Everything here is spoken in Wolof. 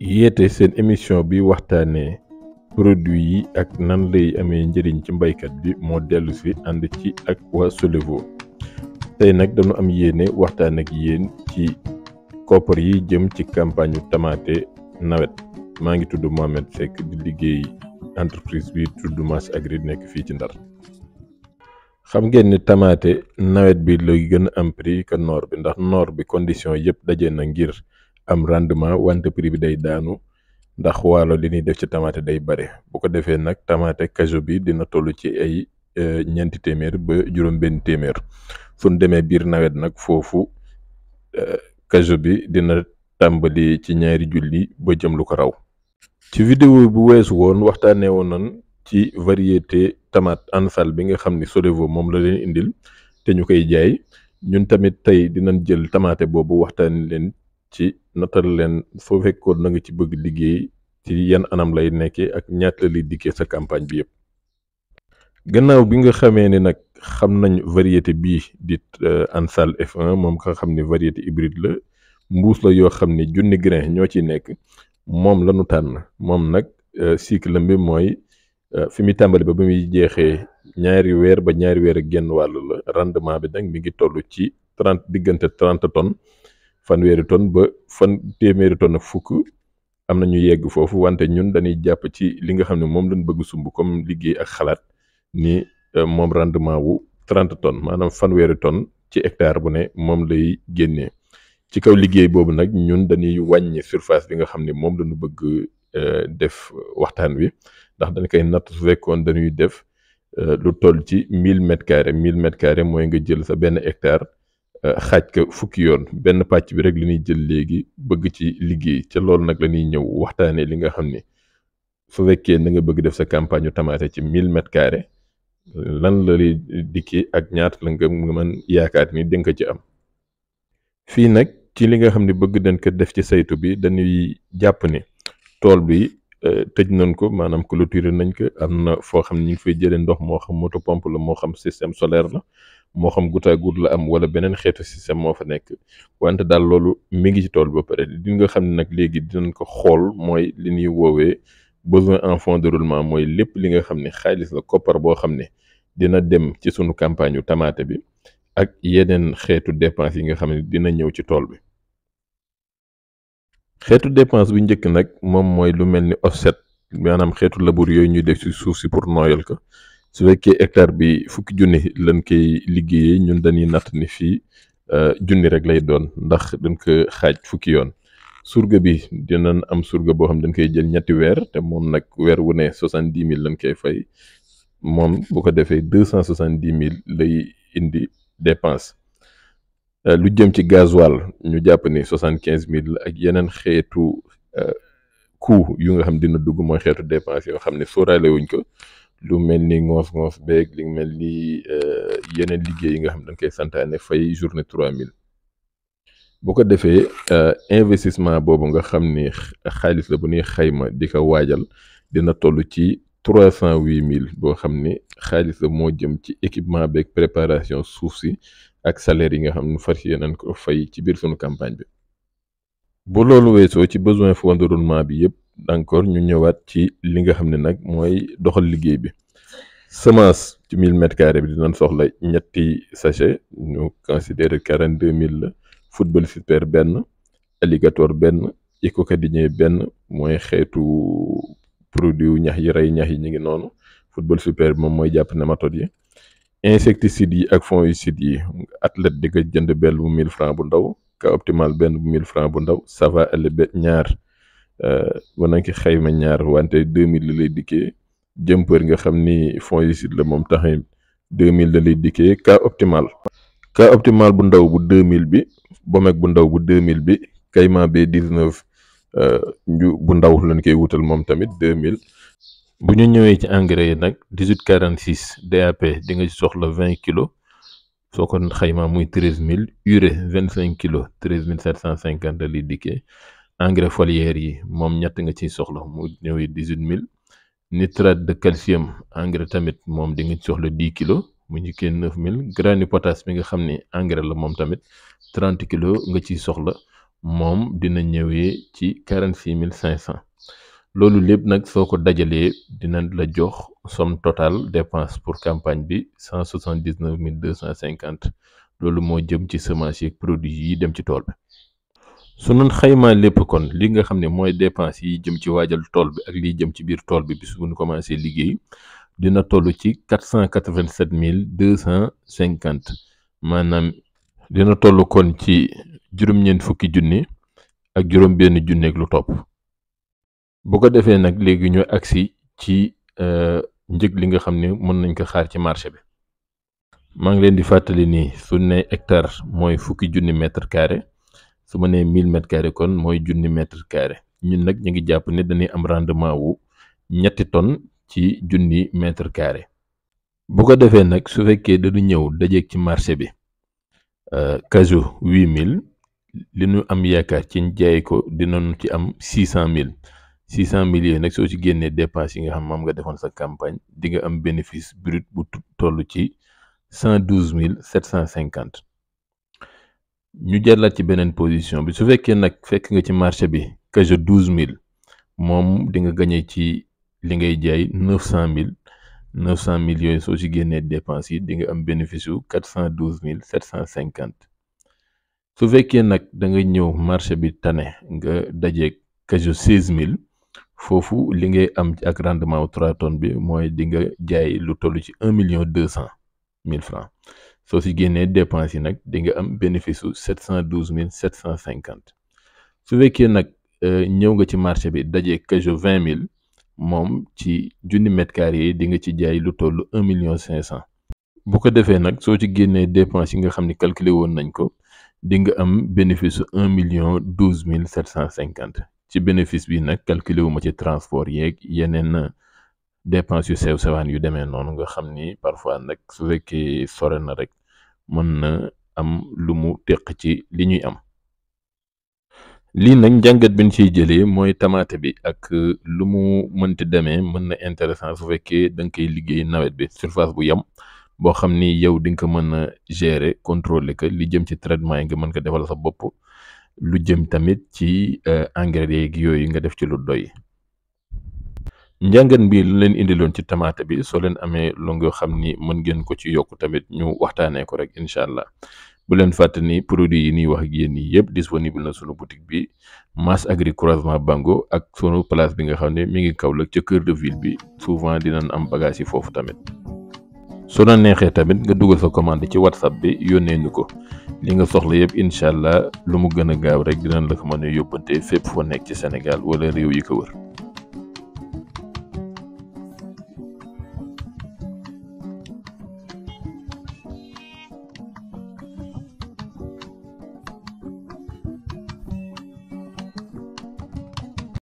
yéete seen émission bi waxtaanee produit yi ak nan lay amee njëriñ ci mbaykat bi moo dellu si ànd ci ak waa Solevo tey nag dañu am yéene waxtaan ak yéen ci koppar yi jëm ci campagne tamaate nawet maa ngi tudd Mohamed Seck di liggéey entreprise bi tudd Mass Agri nekk fii ci Ndar. xam ngeen ni tamaate nawet bi lay gën a am prix que noor bi ndax noor bi condition yëpp daje na ngir am rendement wante prix bi day daanu ndax waalo li ñuy def ci tamaate day bare bu ko defee nag tamaate kajo bi dina toll ci ay ñeenti téeméer ba juróom-benn téeméer suñ demee biir nawet nag foofu kajo bi dina tàmbali ci ñaari junni ba jëm lu ko raw. ci vidéo bu weesu woon waxtaanee woon nañ ci variété tomate ansal bi nga xam ni Solevo moom la leen indil te ñu koy jaay ñun tamit tey dinañ jël tamaate boobu waxtaan leen ci natal leen soo fekkoon na nga ci bëgg liggéey ci yan anam lay nekkee ak ñaata la lay dikkee sa campagne bi yëpp. gannaaw bi nga xamee ni nag xam nañ variété bii di ansal F1 moom nga xam ni variété hybride la mbuus la yoo xam ni junni grain ñoo ci nekk moom la ñu tànn moom nag cycle bi mooy fi muy tàmbali ba muy jeexee ñaari weer ba ñaari weer ak genn wàll la rendement bi nag mi ngi toll ci diggante 30 tonnes fanweeri tonne ba téeméeri tonne ak fukk am na ñu yegg foofu wante ñun dañuy jàpp ci li nga xam ne moom lañ bëgg sumb comme liggéey ak xalaat ni moom rendement wu 30 tonnes maanaam fanweeri tonne ci hectare bu ne moom lay génnee. ci kaw liggéey boobu nag ñun dañuy wàññi surface bi nga xam ne moom lañu bëgg def waxtaan wi ndax dañ koy natt su fekkoon dañuy def lu toll ci 1000 mètres carrés 1000 mètres carrés mooy nga jël sa benn hectare xaaj ko fukki yoon benn pàcc bi rek li ñuy jël léegi bëgg ci liggéey ca loolu nag la ñuy ñëw waxtaanee li nga xam ni su fekkee na nga bëgg def sa campagne yu tamaate ci 1000 mètres carrés lan la lay dikkee ak ñaata la nga mën yaakaar ni dinga ko ci am. fii nag ci li nga xam ne bëgg dañ ko def ci saytu bi dañuy jàpp ni tool bi tëj nañ ko maanaam clôturé nañ ko am na foo xam ne ñu ngi fay jëlee ndox moo xam moto pompe la moo xam système solaire la moo xam goutte à goutte la am wala beneen xeetu système moo fa nekk wante daal loolu mi ngi ci tool ba pare li nga xam ne nag léegi dinañ ko xool mooy li ñuy woowee besoin en fonds de roulement mooy lépp li nga xam ne xaalis la koppar boo xam ne dina dem ci sunu campagne yu tamaate bi ak yeneen xeetu dépense yi nga xam ne dina ñëw ci tool bi. xeetu dépense bu njëkk nag moom mooy lu mel ni offset maanaam xeetu labour yooyu ñuy def ci suuf si pour nooyal ko su fekkee hectare bi fukki junni lañ koy liggéeyee ñun dañuy natt ni fii junni rek lay doon ndax dañ ko xaaj fukki yoon. surga bi dinañ am surga boo xam dañ koy jël ñetti weer te moom nag weer wu ne 70 000 lañ koy fay moom bu ko defee 270 000 lay indi dépense. lu jëm ci gasoil ñu jàpp ni 75 000 ak yeneen xeetu coût yu nga xam dina dugg mooy xeetu dépense yoo xam ne sóoraale wuñ ko lu mel ni ngoos beeg li mel ni yeneen liggéey yi nga xam dañ koy santaane fay journée 3000. bu ko defee investissement boobu nga xam ni xaalis la bu ñuy xayma di ko waajal dina toll ci 308 000 boo xam ni xaalis la moo jëm ci équipement beeg préparation suuf si ak salaire yi nga xam ne fas yéeneen ko fay ci biir sunu campagne bi. bu loolu weesoo ci besoin fonds de roulement bi yëpp encore ñu ñëwaat ci li nga xam ne nag mooy doxal liggéey bi. semence ci 1000 mètres carrés bi dinañ soxla ñetti sachet ñu considéré 42 000 la. football super benn alligator benn écocadinier benn mooy xeetu produit ñax yi rey ñax yi ñu ngi noonu football super moom mooy jàpp nématode yi. insecticides yi ak fongicides yi athlète di ko jënd benn bu 1000 francs bu ndaw cas optimal benn bu 1000 francs bu ndaw ça va aller ba ñaar mën nañ ko xayma ñaar wante 2000 la lay dikkee jëmpër nga xam ni fongicide la moom tax 2000 la lay dikkee cas optimal bu ndaw bu 2000 bi bomek bu ndaw bu 2000 bi kayma B19 bu ndaw lañ koy wutal moom tamit 2000. bu ñu ñëwee ci engrais yi nag 1846 DAP di nga ci soxla 20 kilos soo ko xaymaa muy 13000 urée 25 kilos 13750 li dikkee engrais foliaire yi moom ñett nga ciy soxla mu ñëwee 18000 nitrate de calcium engrais tamit moom di nga ci soxla 10 kilos mu njëkkee 9000 granules potasse bi nga xam ni engrais la moom tamit 30 kilos nga ciy soxla moom dina ñëwee ci 46 500 loolu lépp nag soo ko dajalee dina la jox somme totale dépense pour campagne bi 179 250 loolu moo jëm ci semence yi produits yi dem ci tool bi. su ñu xaymaa lépp kon li nga xam ne mooy dépense yi jëm ci waajal tool bi ak liy jëm ci biir tool bi bis bu ñu commencé liggéey dina toll ci 487 250 maanaam dina toll kon ci juróom-ñeent fukki junni ak juróom-benn junni ak lu topp. bu ko defee nag léegi ñu agsi ci njëg li nga xam ne mën nañ ko xaar ci marché bi. maa ngi leen di fàttali ni su ne hectare mooy fukki junni mètre carré su ma nee 1000 mètre carré kon mooy junni mètre carré ñun nag ñu ngi jàpp ne dañuy am rendement wu ñetti tonnes ci junni mètre carré. bu ko defee nag su fekkee dañu ñëw dajeeg ci marché bi cajou 8000 li ñu am yaakaar ci jaay ko dinañu ci am 600000 yooyu nag soo ci génnee dépense yi nga xam moom nga defoon sa campagne di nga am bénéfice brut bu toll ci 112 750. ñu jàllaat ci beneen position bi su fekkee nag fekk nga ci marché bi cajou 12000 moom di nga gañe ci li ngay jaay 900000 yooyu soo ci génnee dépense yi di nga am bénéfice yu 412 750. su fekkee nag da nga ñëw marché bi tane nga dajeeg cajou 16000 foofu li ngay am ak rendement wu 3 tonnes bi mooy di nga jaay lu toll ci 1 200 000 francs soo si génnee dépense yi nag di nga am bénéfice su 712 750. su fekkee nag ñëw nga ci marché bi dajeeg cajou 20000 moom ci junni mètre carré yi di nga ci jaay lu toll 1 500 000. bu ko defee nag soo ci génnee dépense yi nga xam ni calculé woon nañ ko di nga am bénéfice su 1 750. ci bénéfice bi nag calculé wu ma ci transport yeeg yeneen dépense yu sew sewaan yu demee noonu nga xam ni parfois nag su fekkee sore na rek mën na am lu mu teq ci li ñuy am. lii nag njàngat bi ñu ciy jëlee mooy tamaate bi ak lu mu mënti demee mën na intéressant su fekkee da nga koy liggéey nawet bi surface bu yam boo xam ni yow di nga ko mën a gérer contrôler ko li jëm ci traitement yi nga mën ko defal sa bopp lu jëm tamit ci engrais yeeg yooyu nga def ci lu doy. njàngat bi lu leen indiloon ci tamaate bi soo leen amee lu nga xam ni mën ngeen ko ci yokk tamit ñu waxtaanee ko rek incha allah. bu leen fàtte ni produit yi ñuy wax ak yéen yi yëpp disponible na sunu boutique bi Mass Agri Croisement Bango ak sunu place bi nga xam ne mi ngi Kaolack ca cœur de ville bi souvent dinañ am bagage yi foofu tamit. su la neexee tamit nga dugal sa commande ci WhatsApp bi yónnee ñu ko li nga soxla yëpp incha allah lu mu gën a gaaw rek dinañ la ko mën a yóbbante fépp foo nekk ci Sénégal wala réew yi ko wër.